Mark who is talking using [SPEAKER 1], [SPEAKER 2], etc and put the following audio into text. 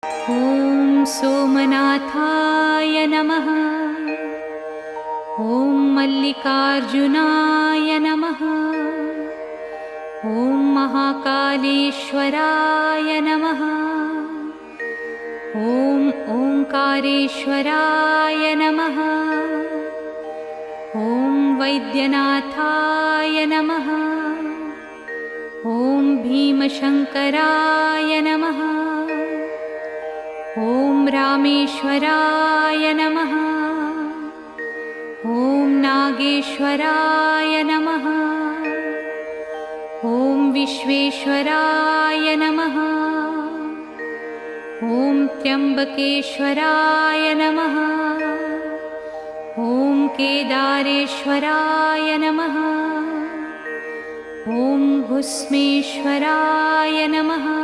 [SPEAKER 1] ॐ सोमनाथाय नमः। ॐ मल्लिकार्जुनाय नमः। ॐ महाकालेश्वराय नमः। ॐ ओंकारेश्वराय नमः। ॐ वैद्यनाथाय नमः। ॐ भीमशंकराय नमः। ॐ रामेश्वराय नमः। ॐ नागेश्वराय नमः। ॐ विश्वेश्वराय नमः। ॐ त्र्यंबकेश्वराय नमः। ॐ केदारेश्वराय नमः। ॐ भुस्मेश्वराय नमः।